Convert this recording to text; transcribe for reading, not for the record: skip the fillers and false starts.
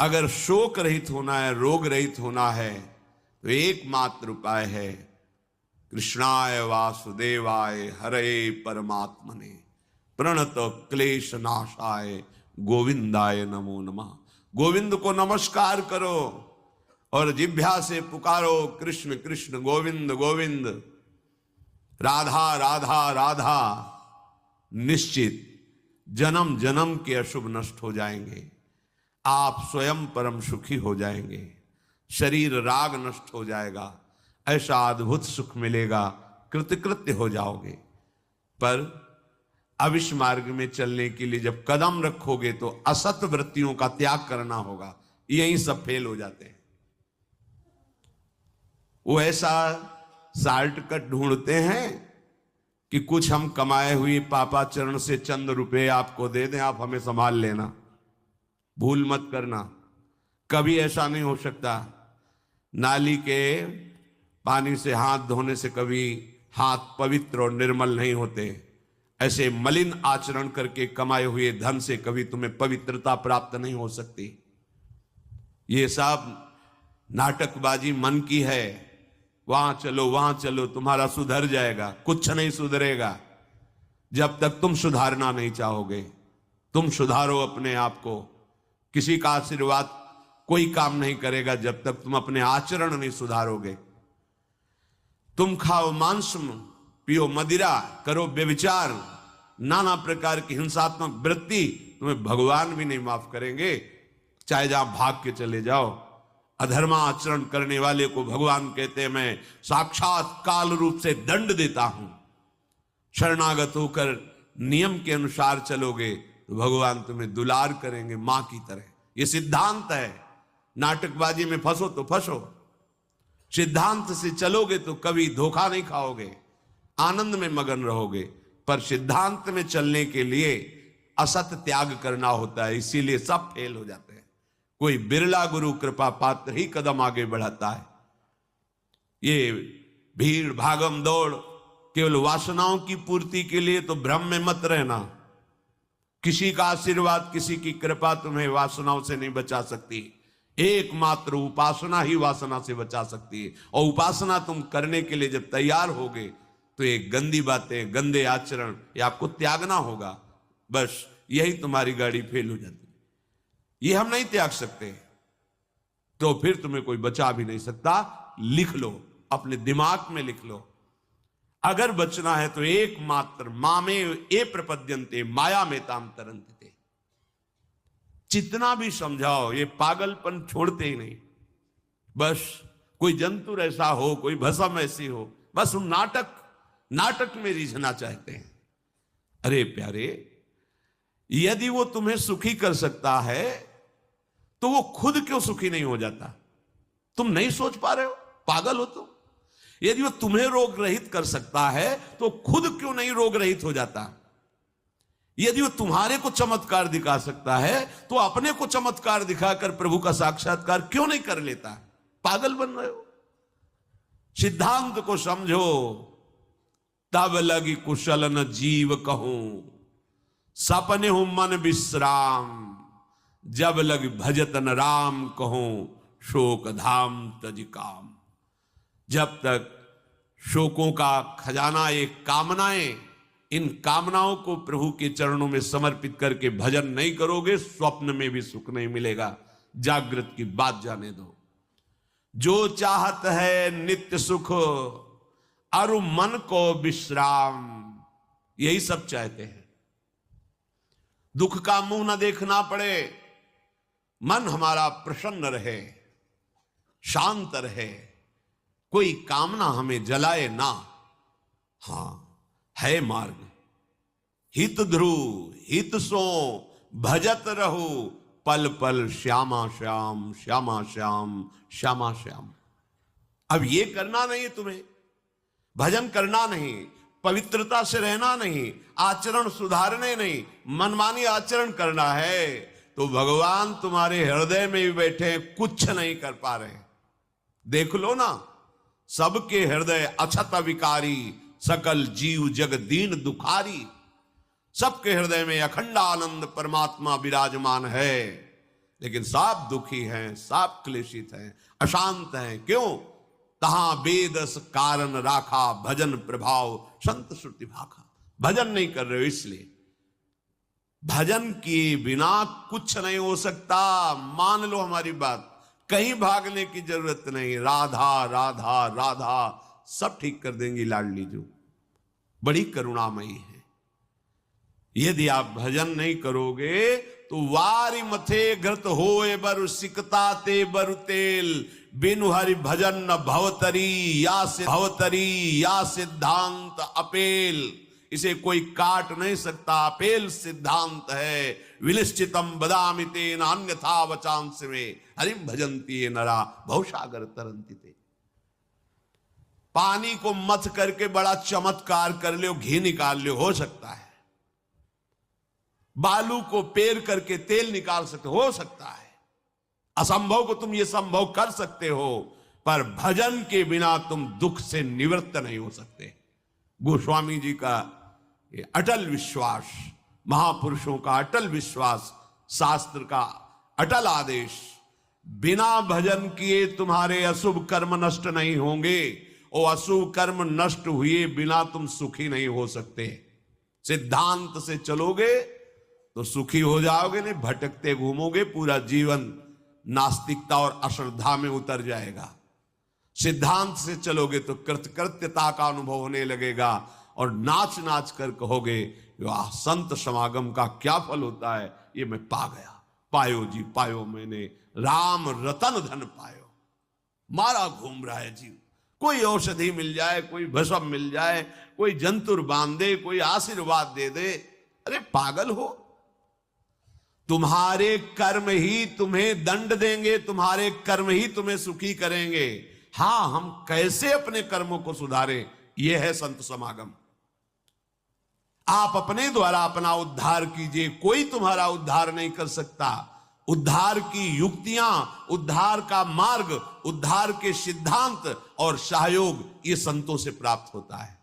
अगर शोक रहित होना है, रोग रहित होना है, तो एकमात्र उपाय है कृष्णाय वासुदेवाय हरे परमात्मने प्रणत क्लेश नाशाय गोविंदाय नमो नमः। गोविंद को नमस्कार करो और जिह्वा से पुकारो कृष्ण कृष्ण गोविंद गोविंद, राधा राधा राधा। निश्चित जन्म जन्म के अशुभ नष्ट हो जाएंगे, आप स्वयं परम सुखी हो जाएंगे, शरीर राग नष्ट हो जाएगा, ऐसा अद्भुत सुख मिलेगा, कृतकृत्य हो जाओगे। पर अब इस मार्ग में चलने के लिए जब कदम रखोगे तो असत वृत्तियों का त्याग करना होगा। यही सब फेल हो जाते हैं। वो ऐसा शॉर्टकट ढूंढते हैं कि कुछ हम कमाए हुए पापाचरण से चंद रुपए आपको दे दें, आप हमें संभाल लेना, भूल मत करना। कभी ऐसा नहीं हो सकता। नाली के पानी से हाथ धोने से कभी हाथ पवित्र और निर्मल नहीं होते। ऐसे मलिन आचरण करके कमाए हुए धन से कभी तुम्हें पवित्रता प्राप्त नहीं हो सकती। ये सब नाटकबाजी मन की है। वहां चलो तुम्हारा सुधर जाएगा, कुछ नहीं सुधरेगा जब तक तुम सुधारना नहीं चाहोगे। तुम सुधारो अपने आप को। किसी का आशीर्वाद कोई काम नहीं करेगा जब तक तुम अपने आचरण नहीं सुधारोगे। तुम खाओ मांस, पियो मदिरा, करो व्यभिचार, नाना प्रकार की हिंसात्मक वृत्ति, तुम्हें भगवान भी नहीं माफ करेंगे, चाहे जहां भाग के चले जाओ। अधर्मा आचरण करने वाले को भगवान कहते हैं मैं साक्षात काल रूप से दंड देता हूं। शरणागत होकर नियम के अनुसार चलोगे तो भगवान तुम्हें दुलार करेंगे मां की तरह। यह सिद्धांत है। नाटकबाजी में फंसो तो फंसो, सिद्धांत से चलोगे तो कभी धोखा नहीं खाओगे, आनंद में मगन रहोगे। पर सिद्धांत में चलने के लिए असत त्याग करना होता है, इसीलिए सब फेल हो जाते हैं। कोई बिरला गुरु कृपा पात्र ही कदम आगे बढ़ाता है। ये भीड़ भागम दौड़ केवल वासनाओं की पूर्ति के लिए तो भ्रम में मत रहना। किसी का आशीर्वाद, किसी की कृपा तुम्हें वासनाओं से नहीं बचा सकती। एकमात्र उपासना ही वासना से बचा सकती है। और उपासना तुम करने के लिए जब तैयार होगे तो ये गंदी बातें, गंदे आचरण, ये आपको त्यागना होगा। बस यही तुम्हारी गाड़ी फेल हो जाती है। ये हम नहीं त्याग सकते तो फिर तुम्हें कोई बचा भी नहीं सकता। लिख लो, अपने दिमाग में लिख लो। अगर बचना है तो एकमात्र मामे ए प्रपद्यन्ते माया में ताम तरंते। जितना भी समझाओ ये पागलपन छोड़ते ही नहीं। बस कोई जंतु ऐसा हो, कोई भस्म ऐसी हो, बस हम नाटक में रिझना चाहते हैं। अरे प्यारे, यदि वो तुम्हें सुखी कर सकता है तो वो खुद क्यों सुखी नहीं हो जाता? तुम नहीं सोच पा रहे हो? पागल हो तुम? यदि वो तुम्हें रोग रहित कर सकता है तो खुद क्यों नहीं रोग रहित हो जाता? यदि वो तुम्हारे को चमत्कार दिखा सकता है तो अपने को चमत्कार दिखाकर प्रभु का साक्षात्कार क्यों नहीं कर लेता? पागल बन रहे हो। सिद्धांत को समझो। तब लगी कुशल न जीव कहूं, सपने हूं मन विश्राम, जब लग भजत न राम कहूं, शोक धाम तज काम। जब तक शोकों का खजाना एक कामनाएं, इन कामनाओं को प्रभु के चरणों में समर्पित करके भजन नहीं करोगे, स्वप्न में भी सुख नहीं मिलेगा। जागृत की बात जाने दो। जो चाहत है नित्य सुख, अरु मन को विश्राम, यही सब चाहते हैं। दुख का मुंह न देखना पड़े, मन हमारा प्रसन्न रहे, शांत रहे, कोई कामना हमें जलाए ना। हां, है मार्ग। हित ध्रुव हित सो भजत रहो, पल पल श्यामा श्याम श्यामा श्याम श्यामा श्याम। अब ये करना नहीं है तुम्हें, भजन करना नहीं, पवित्रता से रहना नहीं, आचरण सुधारने नहीं, मनमानी आचरण करना है तो भगवान तुम्हारे हृदय में भी बैठे हैं, कुछ नहीं कर पा रहे। देख लो ना, सबके हृदय अछत विकारी, सकल जीव जग दीन दुखारी। सबके हृदय में अखंड आनंद परमात्मा विराजमान है, लेकिन सब दुखी हैं, सब क्लेशित हैं, अशांत हैं। क्यों? तहां वेदस कारण राखा, भजन प्रभाव संत श्रुति भाखा। भजन नहीं कर रहे हो इसलिए। भजन किए बिना कुछ नहीं हो सकता। मान लो हमारी बात, कहीं भागने की जरूरत नहीं। राधा राधा राधा सब ठीक कर देंगी लाडली जो, बड़ी करुणामयी है। यदि आप भजन नहीं करोगे तो वारी मथे घृत होए बरु सिकता ते बरु तेल, बिनु हरि भजन न भवतरी या सिद्धांत अपेल। इसे कोई काट नहीं सकता, अपेल सिद्धांत है। विनिश्चितम बदामि तेन अन्यथा वचांस में, हरिम भजन्ति ये नरा भवसागर तरन्ति ते। पानी को मथ करके बड़ा चमत्कार कर लो, घी निकाल लो, हो सकता है। बालू को पेर करके तेल निकाल सकते हो सकता है। असंभव को तुम ये संभव कर सकते हो, पर भजन के बिना तुम दुख से निवृत्त नहीं हो सकते। गोस्वामी जी का ये अटल विश्वास, महापुरुषों का अटल विश्वास, शास्त्र का अटल आदेश, बिना भजन किए तुम्हारे अशुभ कर्म नष्ट नहीं होंगे। और अशुभ कर्म नष्ट हुए बिना तुम सुखी नहीं हो सकते। सिद्धांत से चलोगे तो सुखी हो जाओगे, नहीं भटकते घूमोगे, पूरा जीवन नास्तिकता और अश्रद्धा में उतर जाएगा। सिद्धांत से चलोगे तो कृतकृत्यता का अनुभव होने लगेगा और नाच नाच कर कहोगे वाह, संत समागम का क्या फल होता है, ये मैं पा गया। पायो जी पायो मैंने, राम रतन धन पायो। मारा घूम रहा है जीव। कोई औषधि मिल जाए, कोई भस्म मिल जाए, कोई जंतुर बांध दे, कोई आशीर्वाद दे दे, अरे पागल हो। तुम्हारे कर्म ही तुम्हें दंड देंगे, तुम्हारे कर्म ही तुम्हें सुखी करेंगे। हां, हम कैसे अपने कर्मों को सुधारें, यह है संत समागम। आप अपने द्वारा अपना उद्धार कीजिए, कोई तुम्हारा उद्धार नहीं कर सकता। उद्धार की युक्तियां, उद्धार का मार्ग, उद्धार के सिद्धांत और सहयोग ये संतों से प्राप्त होता है।